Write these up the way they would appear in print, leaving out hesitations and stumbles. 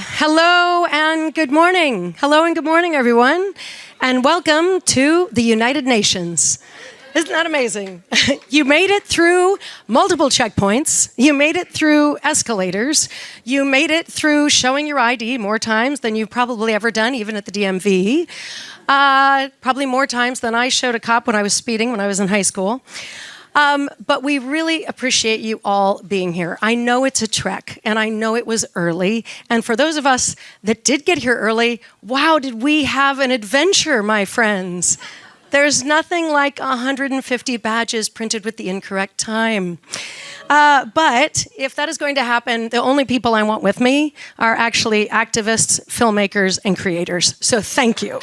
Hello and good morning. Hello and good morning, everyone. And welcome to the United Nations. Isn't that amazing? You made it through multiple checkpoints. You made it through escalators. You made it through showing your ID more times than you've probably ever done, even at the DMV. Probably more times than I showed a cop when I was speeding when I was in high school. But we really appreciate you all being here. I know it's a trek, and I know it was early. And for those of us that did get here early, wow, did we have an adventure, my friends. There's nothing like 150 badges printed with the incorrect time. But if that is going to happen, the only people I want with me are actually activists, filmmakers, and creators. So thank you.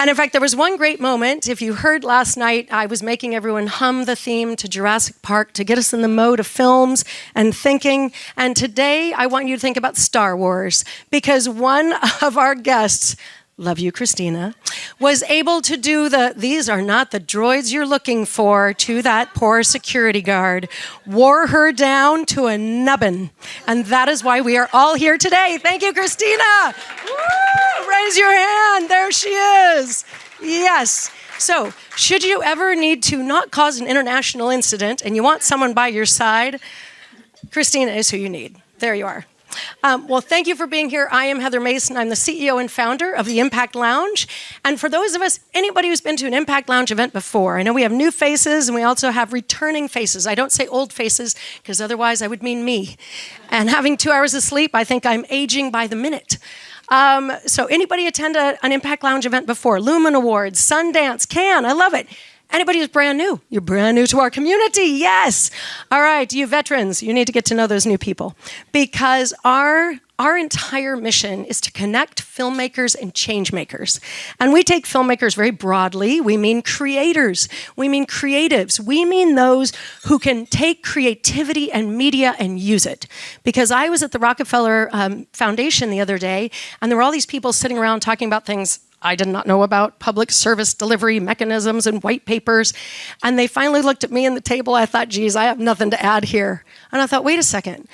And in fact, there was one great moment. If you heard last night, I was making everyone hum the theme to Jurassic Park to get us in the mode of films and thinking. And today, I want you to think about Star Wars, because one of our guests, love you, Christina, was able to do these are not the droids you're looking for to that poor security guard, wore her down to a nubbin. And that is why we are all here today. Thank you, Christina. Woo! Raise your hand. There she is. Yes. So, should you ever need to not cause an international incident and you want someone by your side, Christina is who you need. There you are. Well, thank you for being here. I am Heather Mason. I'm the CEO and founder of the Impact Lounge. And for those of us, anybody who's been to an Impact Lounge event before, I know we have new faces and we also have returning faces. I don't say old faces because otherwise I would mean me. And having 2 hours of sleep, I think I'm aging by the minute. So anybody attend an Impact Lounge event before? Lumen Awards, Sundance, Cannes, I love it. Anybody who's brand new? You're brand new to our community, yes. All right, you veterans, you need to get to know those new people, because our entire mission is to connect filmmakers and change makers. And we take filmmakers very broadly. We mean creators. We mean creatives. We mean those who can take creativity and media and use it. Because I was at the Rockefeller Foundation the other day, and there were all these people sitting around talking about things I did not know about, public service delivery mechanisms and white papers. And they finally looked at me and the table. I thought, geez, I have nothing to add here. And I thought, wait a second.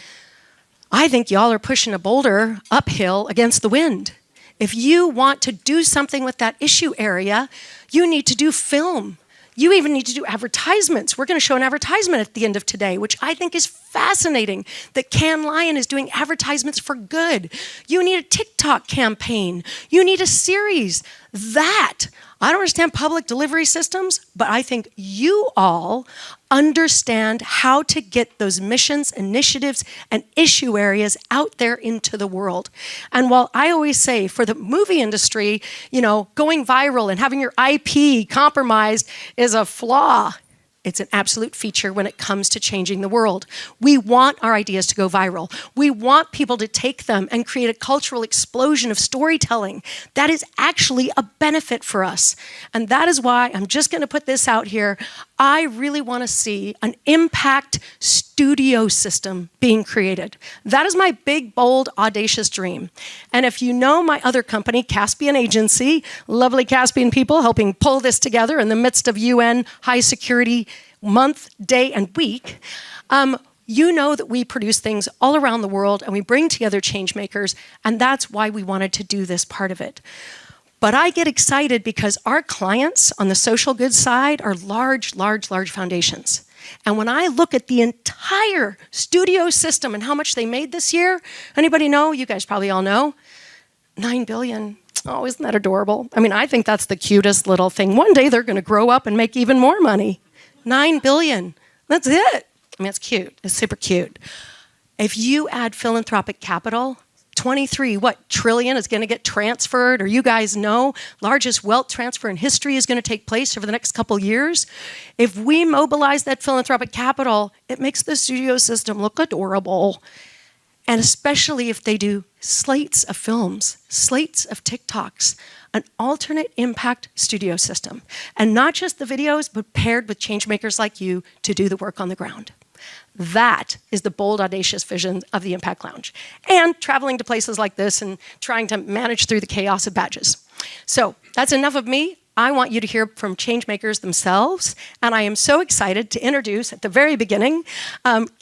I think y'all are pushing a boulder uphill against the wind. If you want to do something with that issue area, you need to do film. You even need to do advertisements. We're going to show an advertisement at the end of today, which I think is fascinating, that Cannes Lion is doing advertisements for good. You need a TikTok campaign. You need a series. I don't understand public delivery systems, but I think you all understand how to get those missions, initiatives, and issue areas out there into the world. And while I always say for the movie industry, going viral and having your IP compromised is a flaw, it's an absolute feature when it comes to changing the world. We want our ideas to go viral. We want people to take them and create a cultural explosion of storytelling. That is actually a benefit for us. And that is why I'm just going to put this out here. I really want to see an impact studio system being created. That is my big, bold, audacious dream. And if you know my other company, Caspian Agency, lovely Caspian people helping pull this together in the midst of UN high security month, day, and week, you know that we produce things all around the world and we bring together change makers, and that's why we wanted to do this part of it. But I get excited because our clients on the social goods side are large foundations. And when I look at the entire studio system and how much they made this year, anybody know? You guys probably all know. $9 billion. Oh, isn't that adorable? I mean, I think that's the cutest little thing. One day they're going to grow up and make even more money. $9 billion. That's it. I mean, it's cute. It's super cute. If you add philanthropic capital, 23 trillion is going to get transferred, or you guys know, largest wealth transfer in history is going to take place over the next couple years. If we mobilize that philanthropic capital, it makes the studio system look adorable. And especially if they do slates of films, slates of TikToks, an alternate impact studio system. And not just the videos, but paired with change makers like you to do the work on the ground. That is the bold, audacious vision of the Impact Lounge. And traveling to places like this and trying to manage through the chaos of badges. So that's enough of me. I want you to hear from changemakers themselves, and I am so excited to introduce at the very beginning,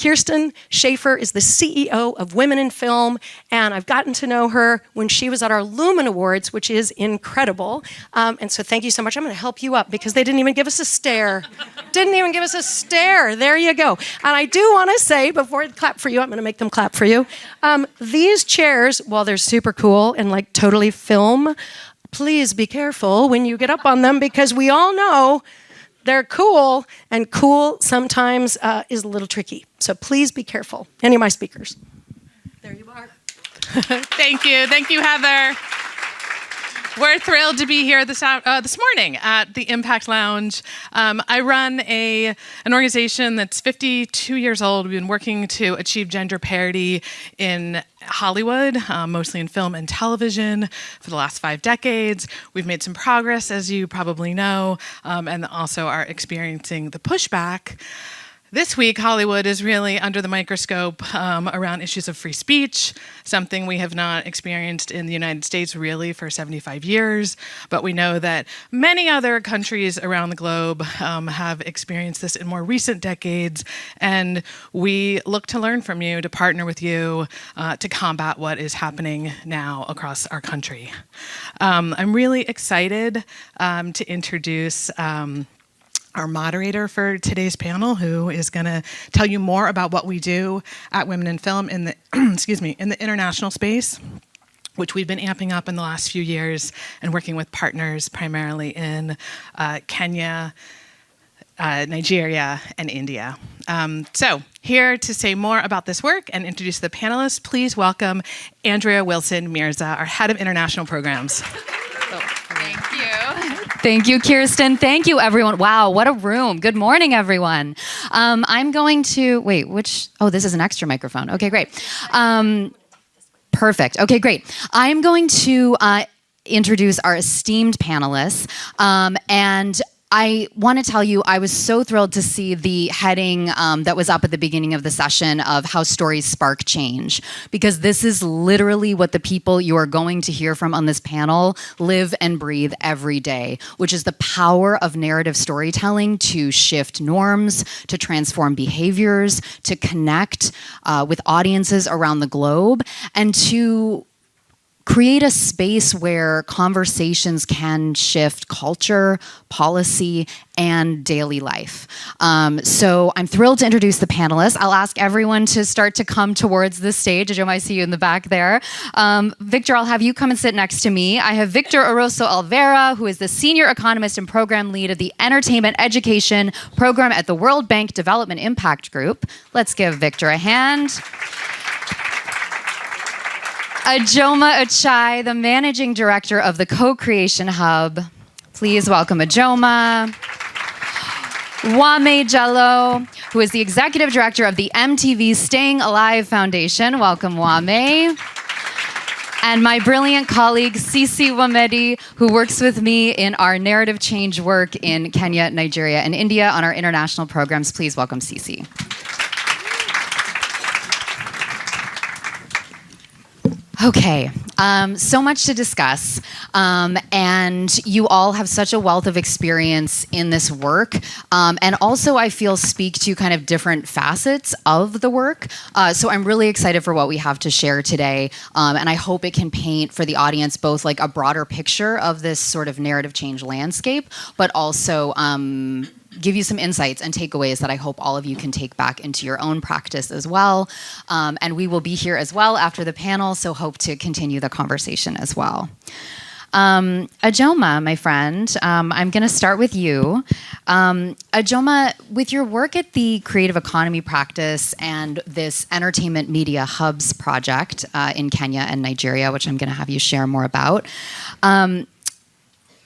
Kirsten Schaefer is the CEO of Women in Film, and I've gotten to know her when she was at our Lumen Awards, which is incredible. And so thank you so much. I'm going to help you up because they didn't even give us a stare. Didn't even give us a stare. There you go. And I do want to say, before I clap for you, I'm going to make them clap for you. These chairs, while they're super cool and like totally film, please be careful when you get up on them because we all know they're cool, and cool sometimes is a little tricky. So please be careful. Any of my speakers. There you are. Thank you. Thank you, Heather. We're thrilled to be here this morning at the Impact Lounge. I run an organization that's 52 years old. We've been working to achieve gender parity in Hollywood, mostly in film and television, for the last 5 decades. We've made some progress, as you probably know, and also are experiencing the pushback. This week, Hollywood is really under the microscope around issues of free speech, something we have not experienced in the United States really for 75 years. But we know that many other countries around the globe have experienced this in more recent decades. And we look to learn from you, to partner with you, to combat what is happening now across our country. I'm really excited to introduce our moderator for today's panel, who is going to tell you more about what we do at Women in Film in the in the international space, which we've been amping up in the last few years and working with partners primarily in Kenya, Nigeria, and India. So here to say more about this work and introduce the panelists, please welcome Andrea Wilson Mirza, our head of international programs. Thank you. Thank you, Kirsten. Thank you, everyone. Wow, what a room. Good morning, everyone. I'm going to, this is an extra microphone. Okay, great. Perfect. Okay, great. I'm going to introduce our esteemed panelists. And I want to tell you, I was so thrilled to see the heading that was up at the beginning of the session of how stories spark change, because this is literally what the people you are going to hear from on this panel live and breathe every day, which is the power of narrative storytelling to shift norms, to transform behaviors, to connect with audiences around the globe, and to create a space where conversations can shift culture, policy, and daily life. So I'm thrilled to introduce the panelists. I'll ask everyone to start to come towards the stage. Ajoma, I see you in the back there. Victor, I'll have you come and sit next to me. I have Victor Oroso Alvera, who is the Senior Economist and Program Lead of the Entertainment Education Program at the World Bank Development Impact Group. Let's give Victor a hand. Ajoma Achai, the Managing Director of the Co-Creation Hub. Please welcome Ajoma. Wame Jalloh, who is the Executive Director of the MTV Staying Alive Foundation. Welcome, Wame. And my brilliant colleague, Sisi Wamedi, who works with me in our narrative change work in Kenya, Nigeria, and India on our international programs. Please welcome Sisi. Okay, so much to discuss, and you all have such a wealth of experience in this work, and also I feel speak to kind of different facets of the work, so I'm really excited for what we have to share today, and I hope it can paint for the audience both like a broader picture of this sort of narrative change landscape, but also give you some insights and takeaways that I hope all of you can take back into your own practice as well. And we will be here as well after the panel, so hope to continue the conversation as well. Ajoma, my friend, I'm going to start with you. Ajoma, with your work at the Creative Economy Practice and this Entertainment Media Hubs project in Kenya and Nigeria, which I'm going to have you share more about,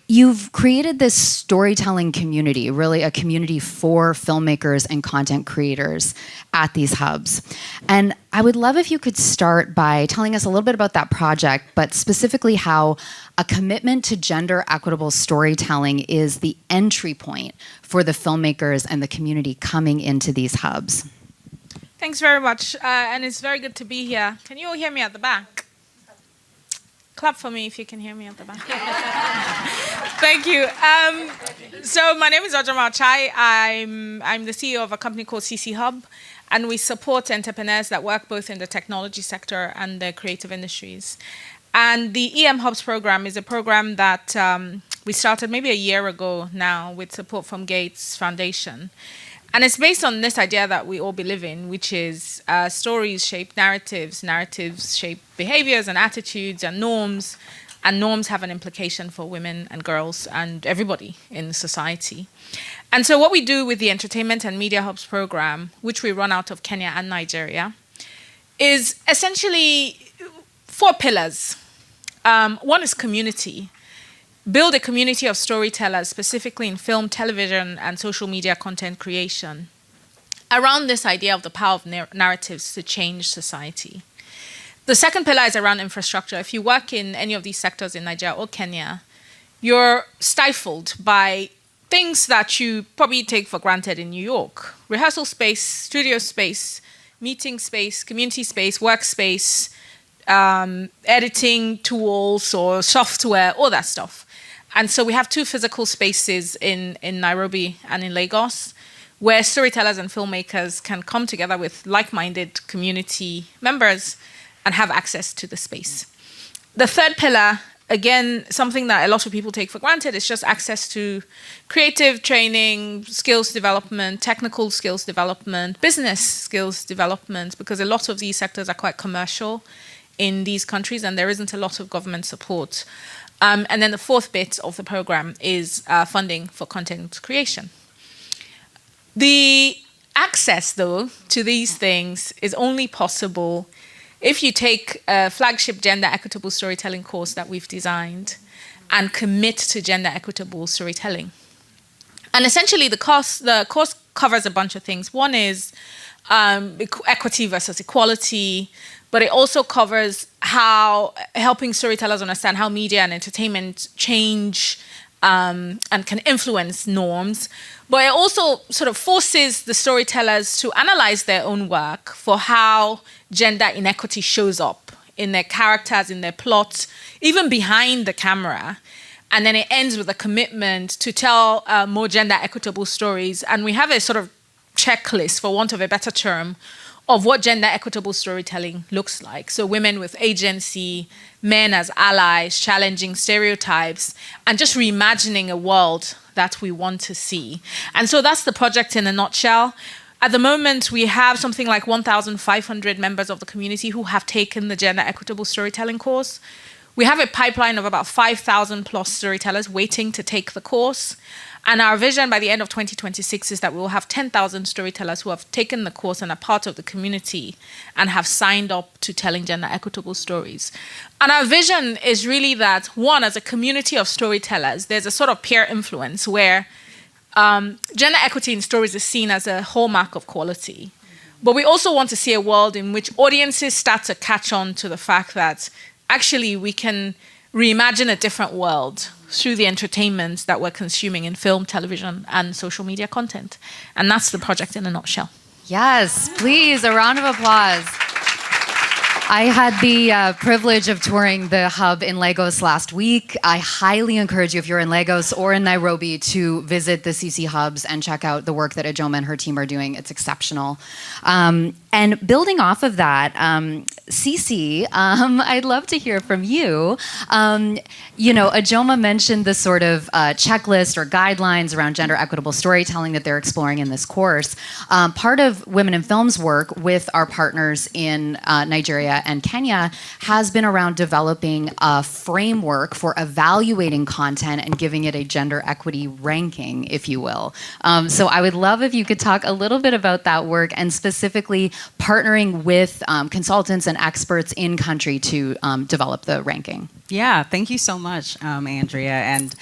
you've created this storytelling community, really a community for filmmakers and content creators at these hubs. And I would love if you could start by telling us a little bit about that project, but specifically how a commitment to gender equitable storytelling is the entry point for the filmmakers and the community coming into these hubs. Thanks very much, and it's very good to be here. Can you all hear me at the back? Clap for me if you can hear me at the back. Thank you. So my name is Ojama Chai. I'm the CEO of a company called CC Hub, and we support entrepreneurs that work both in the technology sector and the creative industries. And the EM Hubs program is a program that we started maybe a year ago now with support from Gates Foundation. And it's based on this idea that we all believe in, which is stories shape narratives, narratives shape behaviors and attitudes and norms have an implication for women and girls and everybody in society. And so what we do with the Entertainment and Media Hubs program, which we run out of Kenya and Nigeria, is essentially 4 pillars. One is community. Build a community of storytellers, specifically in film, television, and social media content creation, around this idea of the power of narratives to change society. The second pillar is around infrastructure. If you work in any of these sectors in Nigeria or Kenya, you're stifled by things that you probably take for granted in New York. Rehearsal space, studio space, meeting space, community space, workspace, editing tools or software, all that stuff. And so we have 2 physical spaces in Nairobi and in Lagos where storytellers and filmmakers can come together with like-minded community members and have access to the space. The third pillar, again, something that a lot of people take for granted, is just access to creative training, skills development, technical skills development, business skills development, because a lot of these sectors are quite commercial in these countries and there isn't a lot of government support. And then the fourth bit of the program is funding for content creation. The access, though, to these things is only possible if you take a flagship gender equitable storytelling course that we've designed and commit to gender equitable storytelling. And essentially the course covers a bunch of things. One is equity versus equality, but it also covers how helping storytellers understand how media and entertainment change and can influence norms. But it also sort of forces the storytellers to analyze their own work for how gender inequity shows up in their characters, in their plots, even behind the camera. And then it ends with a commitment to tell more gender equitable stories. And we have a sort of checklist, for want of a better term, of what gender equitable storytelling looks like. So women with agency, men as allies, challenging stereotypes, and just reimagining a world that we want to see. And so that's the project in a nutshell. At the moment, we have something like 1,500 members of the community who have taken the gender equitable storytelling course. We have a pipeline of about 5,000 plus storytellers waiting to take the course. And our vision by the end of 2026 is that we will have 10,000 storytellers who have taken the course and are part of the community and have signed up to telling gender equitable stories. And our vision is really that, one, as a community of storytellers, there's a sort of peer influence where gender equity in stories is seen as a hallmark of quality. But we also want to see a world in which audiences start to catch on to the fact that actually we can reimagine a different world through the entertainment that we're consuming in film, television, and social media content. And that's the project in a nutshell. Yes, please, a round of applause. I had the privilege of touring the hub in Lagos last week. I highly encourage you, if you're in Lagos or in Nairobi, to visit the CC hubs and check out the work that Ijoma and her team are doing. It's exceptional. And building off of that, CC, I'd love to hear from you. Ijoma mentioned the sort of checklist or guidelines around gender equitable storytelling that they're exploring in this course. Part of Women in Film's work with our partners in Nigeria and Kenya has been around developing a framework for evaluating content and giving it a gender equity ranking, if you will. So I would love if you could talk a little bit about that work and specifically partnering with consultants and experts in country to develop the ranking. Yeah, thank you so much, Andrea. And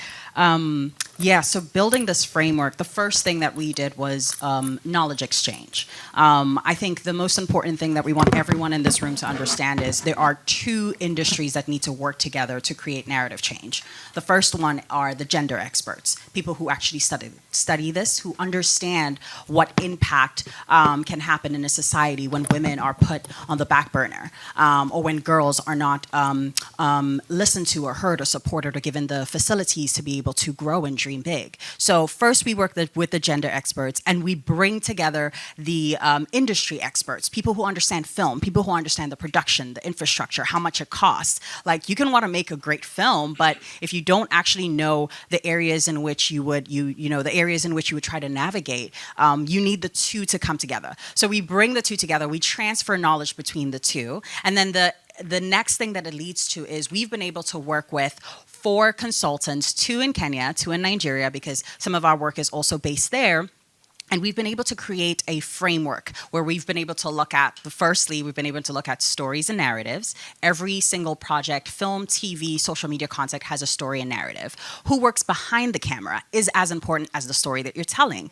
so building this framework, the first thing that we did was knowledge exchange. I think the most important thing that we want everyone in this room to understand is there are 2 industries that need to work together to create narrative change. The first one are the gender experts, people who actually study this, who understand what impact can happen in a society when women are put on the back burner, or when girls are not listened to or heard or supported or given the facilities to be able to grow and dream big. So first we work with the gender experts, and we bring together the industry experts, people who understand film, people who understand the production, the infrastructure, how much it costs. Like, you can want to make a great film, but if you don't actually know the areas in which you would try to navigate, you need the two to come together. So we bring the two together, we transfer knowledge between the two, and then the next thing that it leads to is we've been able to work with 4 consultants, 2 in Kenya, 2 in Nigeria, because some of our work is also based there. And we've been able to create a framework where we've been able to look at, firstly, we've been able to look at stories and narratives. Every single project, film, TV, social media content has a story and narrative. Who works behind the camera is as important as the story that you're telling.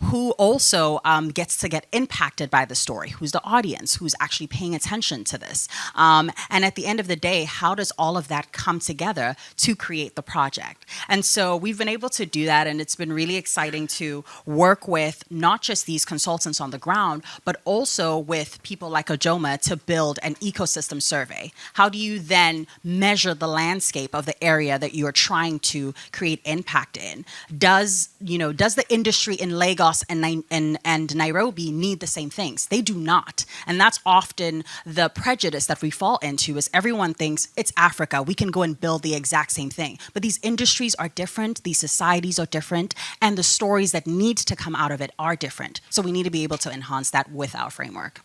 Who also gets to get impacted by the story? Who's the audience? Who's actually paying attention to this? And at the end of the day, how does all of that come together to create the project? And so we've been able to do that, and it's been really exciting to work with not just these consultants on the ground, but also with people like Ojoma to build an ecosystem survey. How do you then measure the landscape of the area that you're trying to create impact in? Does the industry in Lagos and Nairobi need the same things? They do not. And that's often the prejudice that we fall into, is everyone thinks it's Africa, we can go and build the exact same thing. But these industries are different, these societies are different, and the stories that need to come out of it are different. So we need to be able to enhance that with our framework.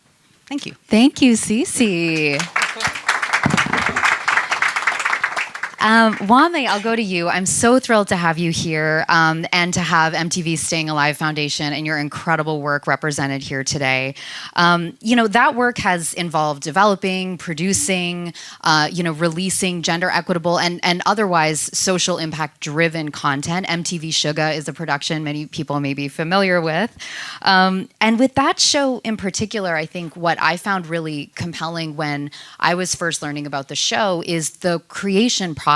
Thank you. Thank you, Cece. Wame, I'll go to you. I'm so thrilled to have you here and to have MTV Staying Alive Foundation and your incredible work represented here today. That work has involved developing, producing, releasing gender equitable and otherwise social impact driven content. MTV Shuga is a production many people may be familiar with. And with that show in particular, I think what I found really compelling when I was first learning about the show is the creation process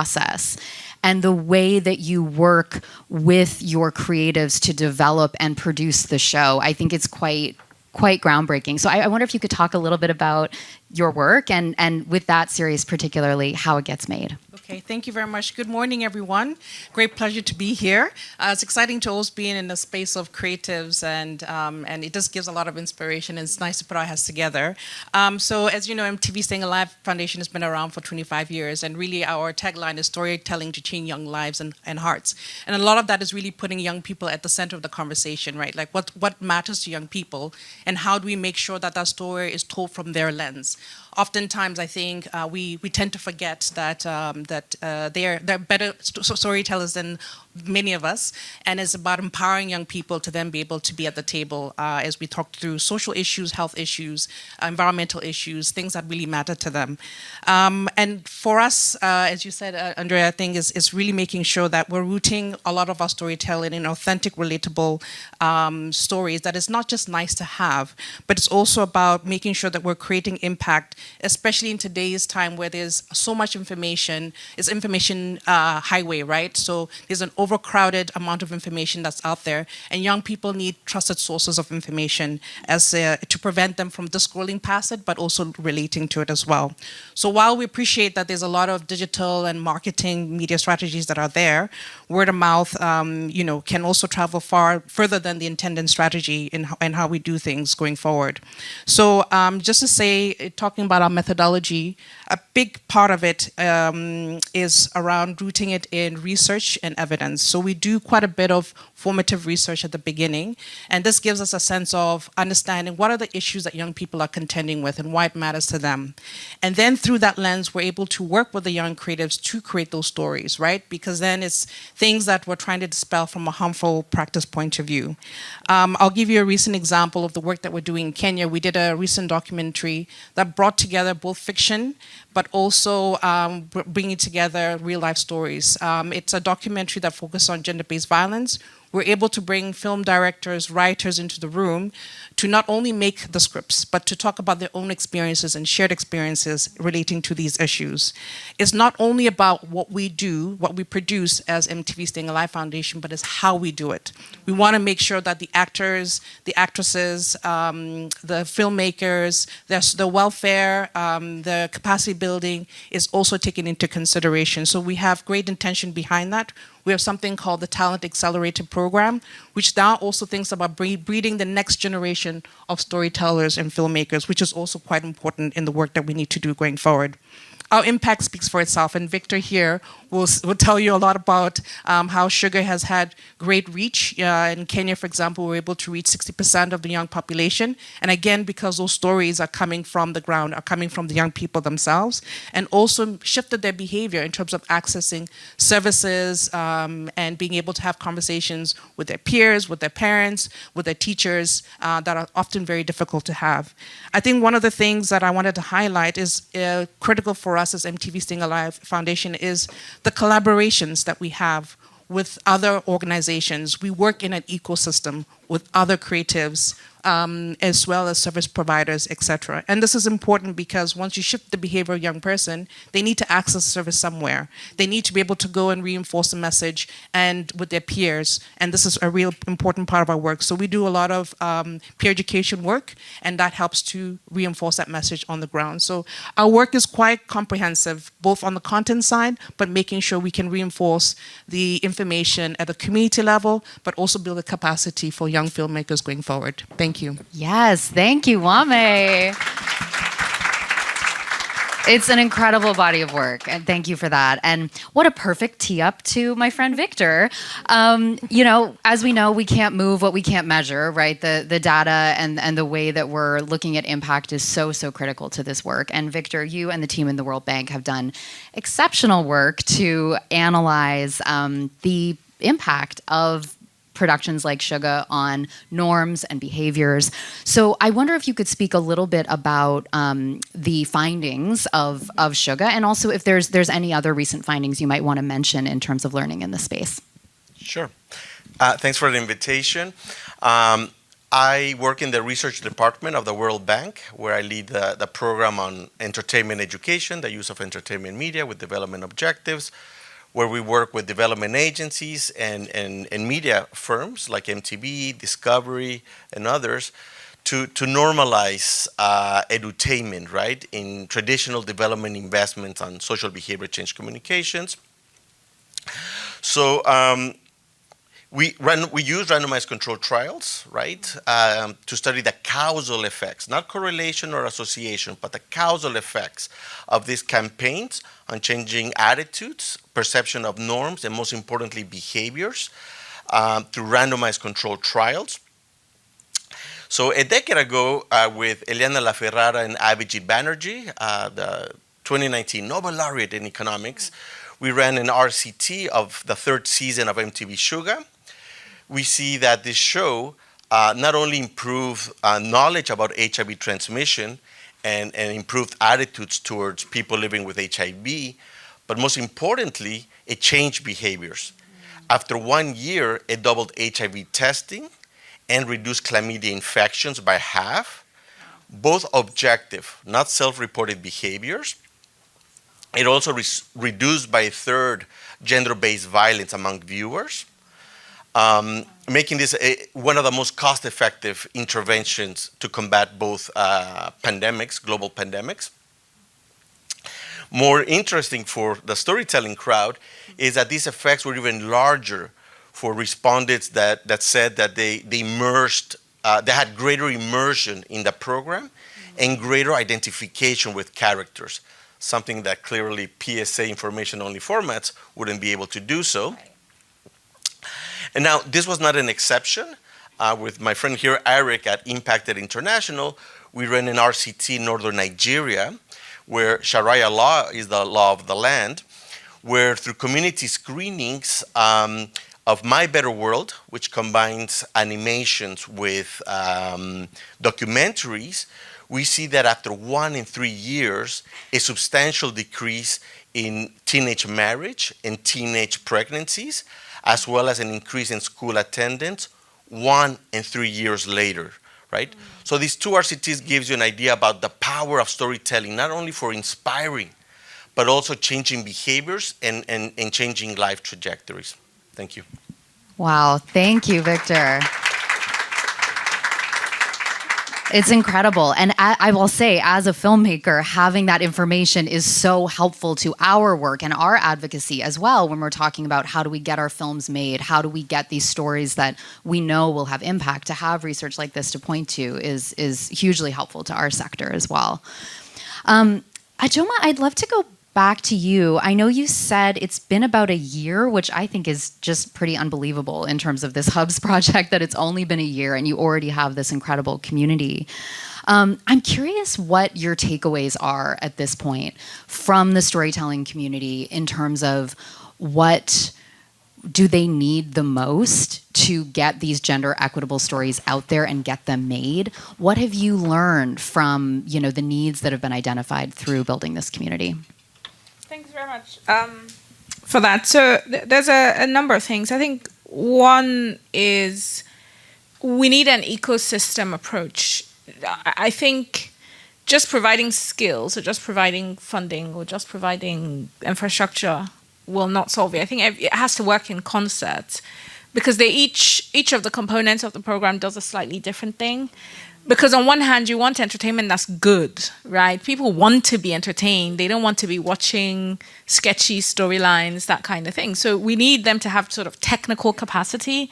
and the way that you work with your creatives to develop and produce the show. I think it's quite groundbreaking. So I wonder if you could talk a little bit about your work and with that series particularly, how it gets made. Okay, thank you very much. Good morning, everyone. Great pleasure to be here. It's exciting to always be in the space of creatives, and it just gives a lot of inspiration, and it's nice to put our heads together. So as you know, MTV Staying Alive Foundation has been around for 25 years, and really our tagline is storytelling to change young lives and hearts. And a lot of that is really putting young people at the center of the conversation, right? Like what matters to young people, and how do we make sure that that story is told from their lens? Oftentimes, I think we tend to forget that they're better storytellers than many of us, and it's about empowering young people to then be able to be at the table as we talk through social issues, health issues, environmental issues, things that really matter to them. And for us, as you said, Andrea, I think is really making sure that we're rooting a lot of our storytelling in authentic, relatable stories that is not just nice to have, but it's also about making sure that we're creating impact, especially in today's time where there's so much information. It's information highway, right? So there's an overcrowded amount of information that's out there, and young people need trusted sources of information as to prevent them from just scrolling past it, but also relating to it as well. So while we appreciate that there's a lot of digital and marketing media strategies that are there, word of mouth, can also travel further than the intended strategy in how we do things going forward. So just to say, talking about our methodology, a big part of it is around rooting it in research and evidence. So we do quite a bit of formative research at the beginning, and this gives us a sense of understanding what are the issues that young people are contending with and why it matters to them. And then through that lens, we're able to work with the young creatives to create those stories, right? Because then it's things that we're trying to dispel from a harmful practice point of view. I'll give you a recent example of the work that we're doing in Kenya. We did a recent documentary that brought together both fiction, but also bringing together real life stories. It's a documentary that focused on gender-based violence, we're able to bring film directors, writers into the room to not only make the scripts, but to talk about their own experiences and shared experiences relating to these issues. It's not only about what we do, what we produce as MTV Staying Alive Foundation, but it's how we do it. We want to make sure that the actors, the actresses, the filmmakers, the welfare, the capacity building is also taken into consideration. So we have great intention behind that. We have something called the Talent Accelerator Program, which now also thinks about breeding the next generation of storytellers and filmmakers, which is also quite important in the work that we need to do going forward. Our impact speaks for itself, and Victor here will tell you a lot about how Sugar has had great reach. In Kenya, for example, we're able to reach 60% of the young population, and again, because those stories are coming from the ground, are coming from the young people themselves, and also shifted their behavior in terms of accessing services and being able to have conversations with their peers, with their parents, with their teachers that are often very difficult to have. I think one of the things that I wanted to highlight is critical for us as MTV Staying Alive Foundation is the collaborations that we have with other organizations. We work in an ecosystem with other creatives, as well as service providers, etc. And this is important because once you shift the behavior of a young person, they need to access service somewhere. They need to be able to go and reinforce the message and with their peers. And this is a real important part of our work. So we do a lot of peer education work, and that helps to reinforce that message on the ground. So our work is quite comprehensive, both on the content side, but making sure we can reinforce the information at the community level, but also build a capacity for young filmmakers going forward. Thank you. Yes, thank you, Wame. It's an incredible body of work, and thank you for that. And what a perfect tee up to my friend Victor. You know, as we know, we can't move what we can't measure, right? The data and the way that we're looking at impact is so critical to this work. And Victor, you and the team in the World Bank have done exceptional work to analyze the impact of productions like Sugar on norms and behaviors. So I wonder if you could speak a little bit about the findings of Sugar, and also if there's any other recent findings you might want to mention in terms of learning in the space. Sure. Thanks for the invitation. I work in the research department of the World Bank, where I lead the program on entertainment education, the use of entertainment media with development objectives, where we work with development agencies and media firms like MTV, Discovery, and others to normalize edutainment, right, in traditional development investments on social behavior change communications. So we use randomized controlled trials, right, to study the causal effects, not correlation or association, but the causal effects of these campaigns on changing attitudes, perception of norms, and most importantly, behaviors through randomized controlled trials. So a decade ago, with Eliana LaFerrara and Abhijit Banerjee, the 2019 Nobel laureate in economics, we ran an RCT of the third season of MTV Sugar. We see that this show not only improved knowledge about HIV transmission and improved attitudes towards people living with HIV, but most importantly, it changed behaviors. After 1 year, it doubled HIV testing and reduced chlamydia infections by half, both objective, not self-reported behaviors. It also reduced by a third gender-based violence among viewers, making this one of the most cost-effective interventions to combat both pandemics, global pandemics. More interesting for the storytelling crowd is that these effects were even larger for respondents that said that they immersed, they had greater immersion in the program and greater identification with characters, something that clearly PSA information-only formats wouldn't be able to do so. And now, this was not an exception. With my friend here, Eric, at Impacted International, we ran an RCT in northern Nigeria, where Sharia law is the law of the land, where through community screenings of My Better World, which combines animations with documentaries, we see that after 1 and 3 years, a substantial decrease in teenage marriage and teenage pregnancies, as well as an increase in school attendance 1 and 3 years later, right? So these two RCTs gives you an idea about the power of storytelling, not only for inspiring, but also changing behaviors and changing life trajectories. Thank you. Wow, thank you, Victor. It's incredible. And I will say, as a filmmaker, having that information is so helpful to our work and our advocacy as well when we're talking about how do we get our films made, how do we get these stories that we know will have impact. To have research like this to point to is hugely helpful to our sector as well. Ajoma, I'd love to go back to you. I know you said it's been about a year, which I think is just pretty unbelievable in terms of this Hubs project, that it's only been a year and you already have this incredible community. I'm curious what your takeaways are at this point from the storytelling community in terms of what do they need the most to get these gender equitable stories out there and get them made? What have you learned from, the needs that have been identified through building this community? Thanks very much for that. So there's a number of things. I think one is we need an ecosystem approach. I think just providing skills or just providing funding or just providing infrastructure will not solve it. I think it has to work in concert because each of the components of the program does a slightly different thing. Because on one hand, you want entertainment that's good, right? People want to be entertained. They don't want to be watching sketchy storylines, that kind of thing. So we need them to have sort of technical capacity.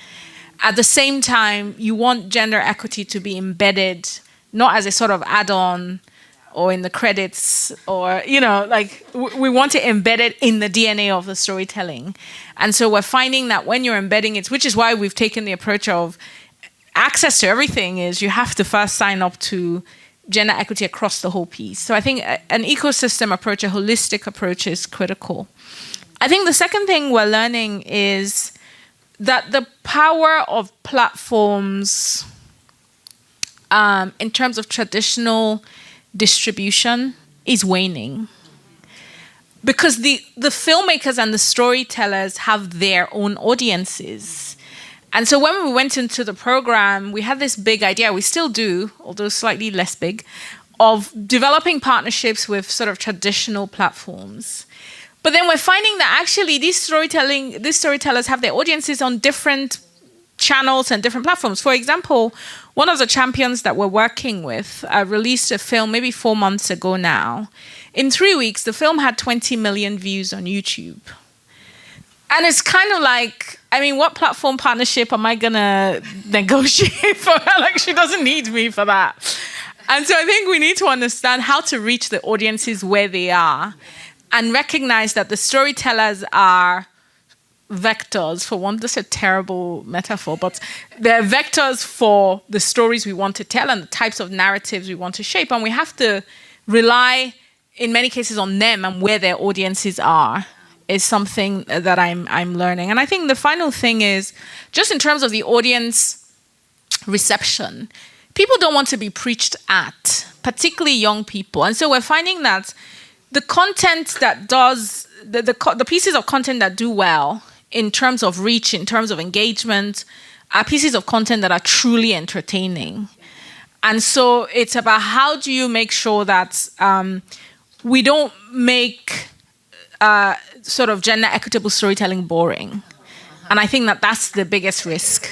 At the same time, you want gender equity to be embedded, not as a sort of add-on or in the credits or, we want to embed it in the DNA of the storytelling. And so we're finding that when you're embedding it, which is why we've taken the approach of access to everything is you have to first sign up to gender equity across the whole piece. So I think an ecosystem approach, a holistic approach is critical. I think the second thing we're learning is that the power of platforms in terms of traditional distribution is waning. Because the filmmakers and the storytellers have their own audiences. And so when we went into the program, we had this big idea, we still do, although slightly less big, of developing partnerships with sort of traditional platforms. But then we're finding that actually these storytellers have their audiences on different channels and different platforms. For example, one of the champions that we're working with released a film maybe 4 months ago now. In 3 weeks, the film had 20 million views on YouTube. And it's kind of like, what platform partnership am I going to negotiate for her? Like, she doesn't need me for that. And so I think we need to understand how to reach the audiences where they are and recognize that the storytellers are vectors, for one, that's a terrible metaphor, but they're vectors for the stories we want to tell and the types of narratives we want to shape. And we have to rely, in many cases, on them and where their audiences are. Is something that I'm learning. And I think the final thing is, just in terms of the audience reception, people don't want to be preached at, particularly young people. And so we're finding that the content that does, the pieces of content that do well in terms of reach, in terms of engagement, are pieces of content that are truly entertaining. And so it's about how do you make sure that we don't make sort of gender equitable storytelling boring. And I think that that's the biggest risk.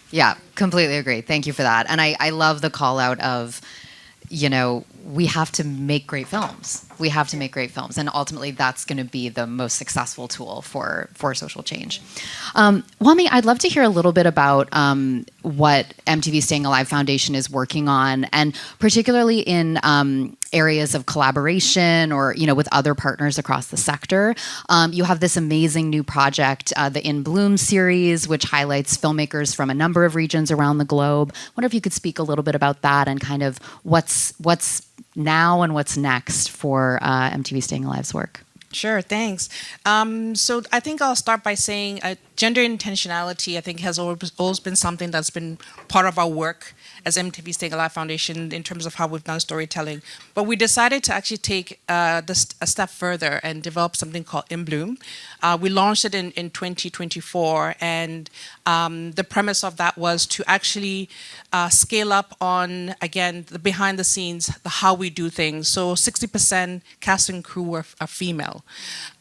Yeah, completely agree. Thank you for that. And I love the call out of, we have to make great films. We have to make great films. And ultimately, that's going to be the most successful tool for social change. Wami, I'd love to hear a little bit about what MTV Staying Alive Foundation is working on, and particularly in areas of collaboration or, with other partners across the sector. You have this amazing new project, the In Bloom series, which highlights filmmakers from a number of regions around the globe. I wonder if you could speak a little bit about that and kind of what's now and what's next for MTV Staying Alive's work. Sure, thanks. So I think I'll start by saying gender intentionality, I think, has always been something that's been part of our work as MTV Staying Alive Foundation in terms of how we've done storytelling. But we decided to actually take this a step further and develop something called In Bloom. We launched it in 2024, and the premise of that was to actually scale up on, again, the behind the scenes, the how we do things. So 60% cast and crew are female.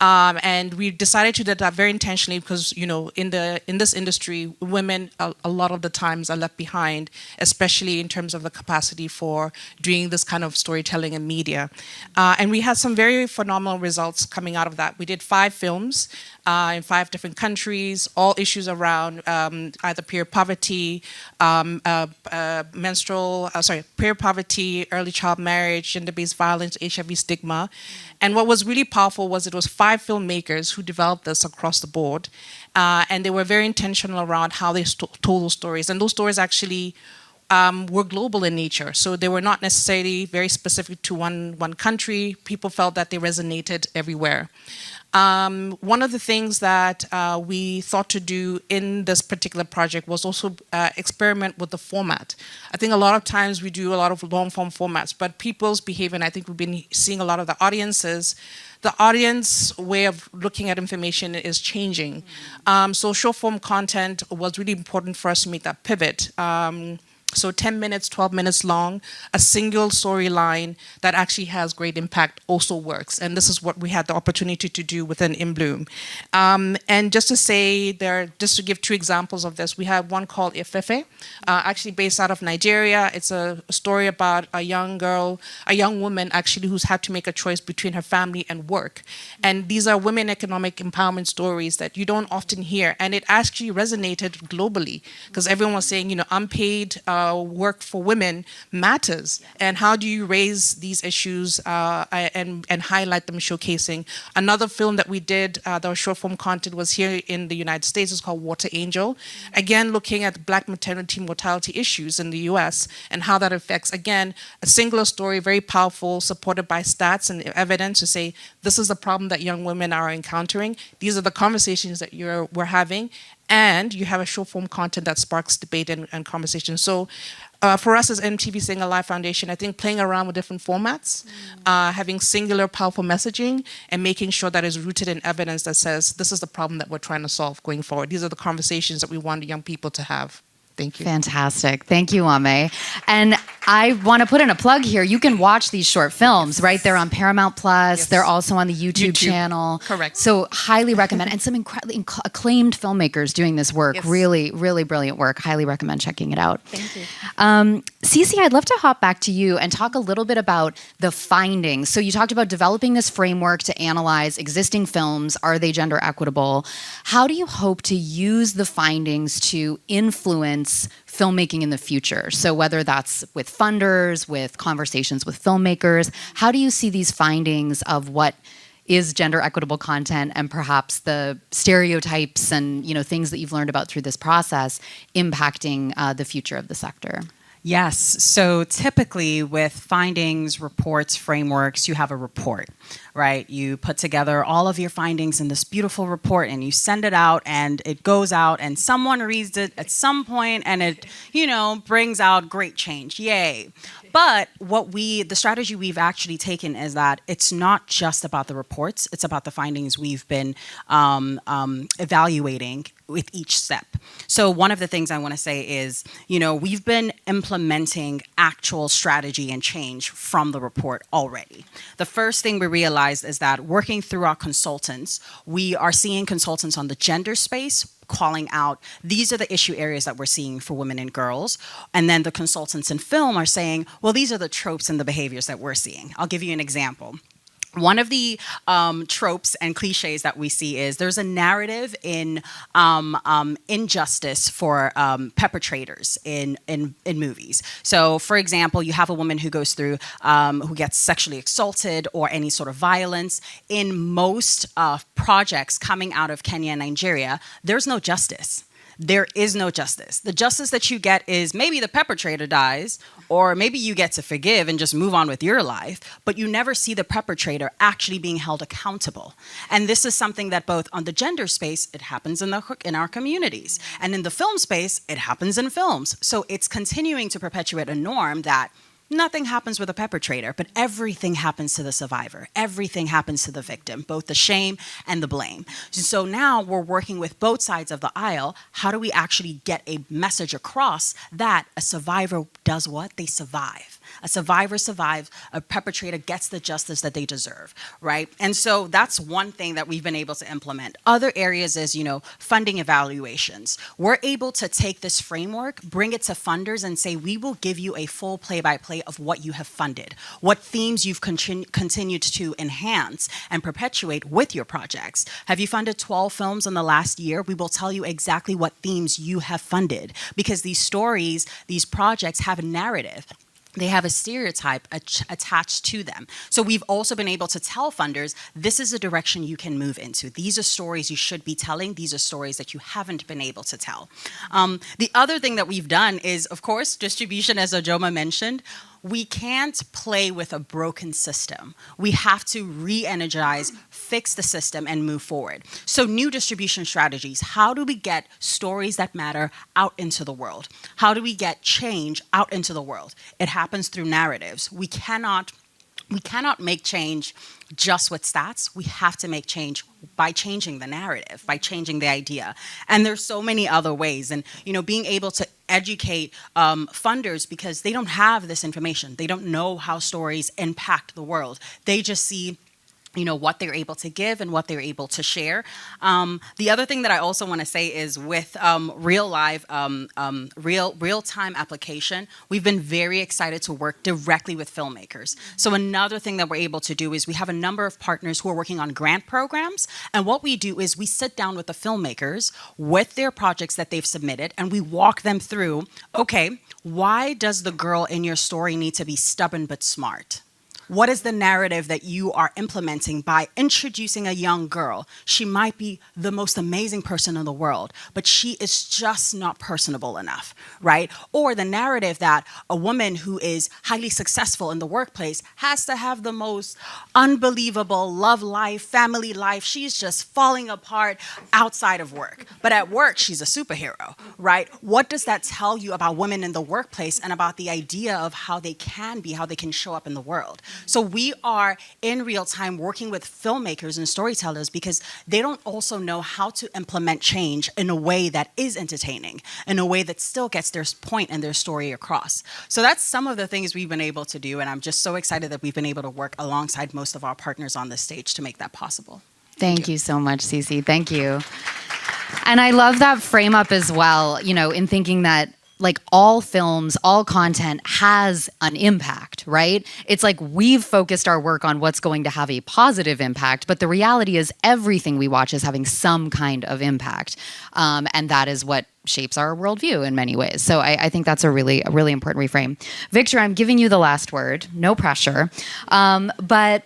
And we decided to do that very intentionally because, you know, in this industry, women a lot of the times are left behind, especially in terms of the capacity for doing this kind of storytelling and media. And we had some very phenomenal results coming out of that. We did 5 films in 5 different countries, all issues around either peer poverty, peer poverty, early child marriage, gender-based violence, HIV stigma. And what was really powerful was it was 5 filmmakers who developed this across the board. And they were very intentional around how they told those stories. And those stories actually were global in nature. So they were not necessarily very specific to one country. People felt that they resonated everywhere. One of the things that we thought to do in this particular project was also experiment with the format. I think a lot of times we do a lot of long-form formats, but people's behavior, and I think we've been seeing a lot of the audience way of looking at information is changing. So short-form content was really important for us to make that pivot. So 10 minutes, 12 minutes long, a single storyline that actually has great impact also works. And this is what we had the opportunity to do within In Bloom. And just to say, just to give 2 examples of this, we have one called Ifefe, actually based out of Nigeria. It's a story about a young woman actually who's had to make a choice between her family and work. And these are women economic empowerment stories that you don't often hear. And it actually resonated globally because everyone was saying, you know, unpaid work for women matters, and how do you raise these issues and highlight them, showcasing. Another film that we did, that was short form content, was here in the United States. It's called Water Angel, again looking at Black maternity mortality issues in the US and how that affects, again, a singular story, very powerful, supported by stats and evidence to say this is the problem that young women are encountering, these are the conversations that we're having, and you have a short form content that sparks debate and conversation. So for us as MTV Staying Alive Foundation, I think playing around with different formats, having singular powerful messaging, and making sure that is rooted in evidence that says this is the problem that we're trying to solve going forward. These are the conversations that we want young people to have. Thank you. Fantastic. Thank you, Ame. And I want to put in a plug here. You can watch these short films, right? They're on Paramount Plus. Yes. They're also on the YouTube channel. Correct. So highly recommend. And some incredibly acclaimed filmmakers doing this work. Yes. Really, really brilliant work. Highly recommend checking it out. Thank you. Cece, I'd love to hop back to you and talk a little bit about the findings. So you talked about developing this framework to analyze existing films. Are they gender equitable? How do you hope to use the findings to influence filmmaking in the future? So whether that's with funders, with conversations with filmmakers, how do you see these findings of what is gender equitable content and perhaps the stereotypes and, you know, things that you've learned about through this process impacting the future of the sector? Yes. So typically with findings, reports, frameworks, you have a report, right? You put together all of your findings in this beautiful report and you send it out and it goes out and someone reads it at some point and it, you know, brings out great change. Yay. But the strategy we've actually taken is that it's not just about the reports, it's about the findings we've been evaluating with each step. So one of the things I want to say is, you know, we've been implementing actual strategy and change from the report already. The first thing we realized is that working through our consultants, we are seeing consultants on the gender space calling out, these are the issue areas that we're seeing for women and girls. And then the consultants in film are saying, well, these are the tropes and the behaviors that we're seeing. I'll give you an example. One of the tropes and cliches that we see is there's a narrative in injustice for perpetrators in movies. So, for example, you have a woman who goes through, who gets sexually assaulted or any sort of violence. In most projects coming out of Kenya and Nigeria, there's no justice. there is no justice. The justice that you get is maybe the perpetrator dies, or maybe you get to forgive and just move on with your life, but you never see the perpetrator actually being held accountable. And this is something that both on the gender space, it happens in our communities, and in the film space, it happens in films. So it's continuing to perpetuate a norm that nothing happens with a perpetrator, but everything happens to the survivor. Everything happens to the victim, both the shame and the blame. So now we're working with both sides of the aisle. How do we actually get a message across that a survivor does what? They survive. A survivor survives, a perpetrator gets the justice that they deserve, right? And so that's one thing that we've been able to implement. Other areas is, funding evaluations. We're able to take this framework, bring it to funders and say, we will give you a full play-by-play of what you have funded, what themes you've continued to enhance and perpetuate with your projects. Have you funded 12 films in the last year? We will tell you exactly what themes you have funded, because these stories, these projects have a narrative. They have a stereotype attached to them. So we've also been able to tell funders, this is a direction you can move into. These are stories you should be telling. These are stories that you haven't been able to tell. The other thing that we've done is, of course, distribution, as Ojoma mentioned. We can't play with a broken system. We have to re-energize, fix the system, and move forward. So new distribution strategies. How do we get stories that matter out into the world? How do we get change out into the world? It happens through narratives. We cannot make change just with stats. We have to make change by changing the narrative, by changing the idea. And there's so many other ways. And, being able to educate funders, because they don't have this information. They don't know how stories impact the world. They just see what they're able to give and what they're able to share. The other thing that I also want to say is with real-time application, we've been very excited to work directly with filmmakers. So another thing that we're able to do is we have a number of partners who are working on grant programs. And what we do is we sit down with the filmmakers with their projects that they've submitted, and we walk them through, okay, why does the girl in your story need to be stubborn but smart? What is the narrative that you are implementing by introducing a young girl? She might be the most amazing person in the world, but she is just not personable enough, right? Or the narrative that a woman who is highly successful in the workplace has to have the most unbelievable love life, family life. She's just falling apart outside of work. But at work, she's a superhero, right? What does that tell you about women in the workplace and about the idea of how they can be, how they can show up in the world? So we are in real time working with filmmakers and storytellers because they don't also know how to implement change in a way that is entertaining, in a way that still gets their point and their story across. So that's some of the things we've been able to do, and I'm just so excited that we've been able to work alongside most of our partners on this stage to make that possible. Thank you so much, Cece. Thank you. And I love that frame up as well, in thinking that like all films, all content has an impact, right? It's like we've focused our work on what's going to have a positive impact, but the reality is everything we watch is having some kind of impact. And that is what shapes our worldview in many ways. So I think that's a really important reframe. Victor, I'm giving you the last word. No pressure. But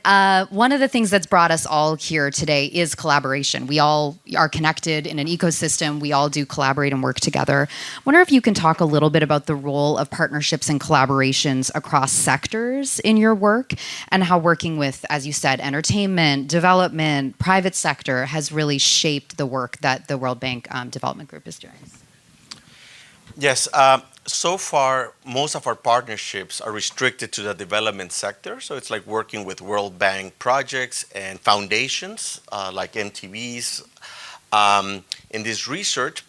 one of the things that's brought us all here today is collaboration. We all are connected in an ecosystem. We all do collaborate and work together. I wonder if you can talk a little bit about the role of partnerships and collaborations across sectors in your work and how working with, as you said, entertainment, development, private sector has really shaped the work that the World Bank Development Group is doing. Yes, so far, most of our partnerships are restricted to the development sector. So it's like working with World Bank projects and foundations like MTV's in this research.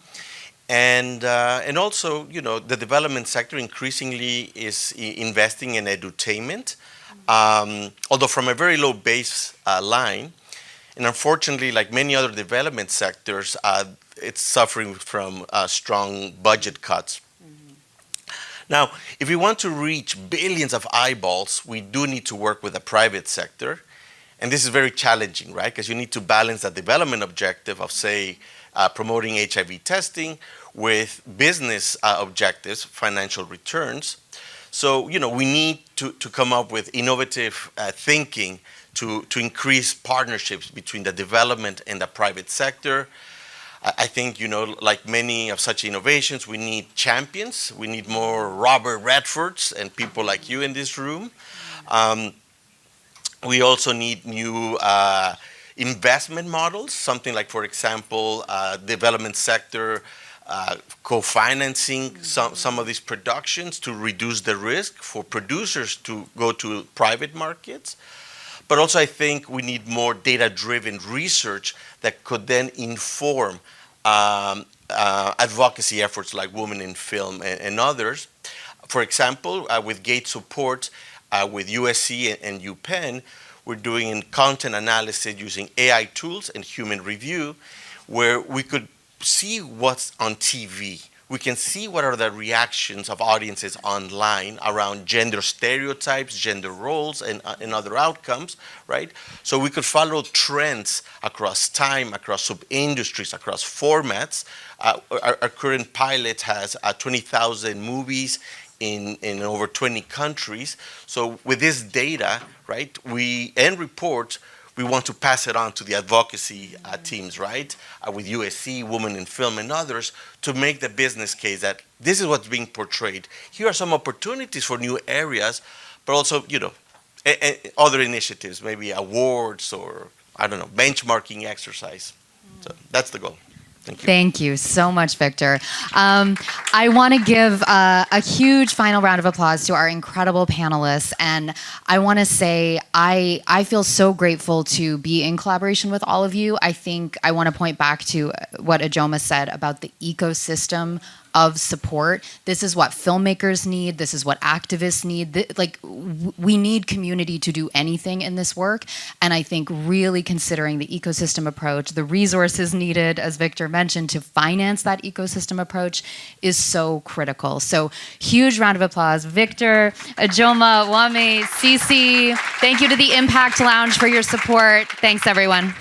And also, the development sector increasingly is investing in edutainment, although from a very low baseline. And unfortunately, like many other development sectors, it's suffering from strong budget cuts. Mm-hmm. Now, if we want to reach billions of eyeballs, we do need to work with the private sector. And this is very challenging, right? Because you need to balance the development objective of, say, promoting HIV testing with business objectives, financial returns. So, we need to come up with innovative thinking to increase partnerships between the development and the private sector. I think, like many of such innovations, we need champions. We need more Robert Redfords and people like you in this room. We also need new investment models, something like, for example, development sector co-financing some of these productions to reduce the risk for producers to go to private markets. But also, I think we need more data-driven research that could then inform advocacy efforts like Women in Film and others. For example, with GATE support, with USC and UPenn, we're doing content analysis using AI tools and human review, where we could see what's on TV. We can see what are the reactions of audiences online around gender stereotypes, gender roles, and other outcomes, right? So we could follow trends across time, across sub-industries, across formats. Our current pilot has 20,000 movies in over 20 countries. So with this data, right, and reports, we want to pass it on to the advocacy teams, right, with USC, Women in Film, and others, to make the business case that this is what's being portrayed. Here are some opportunities for new areas, but also, other initiatives, maybe awards or, I don't know, benchmarking exercise. So that's the goal. Thank you. Thank you so much, Victor. I want to give a huge final round of applause to our incredible panelists. And I want to say I feel so grateful to be in collaboration with all of you. I think I want to point back to what Ijoma said about the ecosystem of support. This is what filmmakers need. This is what activists need. We need community to do anything in this work. And I think really considering the ecosystem approach, the resources needed, as Victor mentioned, to finance that ecosystem approach is so critical. So huge round of applause. Victor, Ijoma, Wami, Cece, thank you to the Impact Lounge for your support. Thanks, everyone.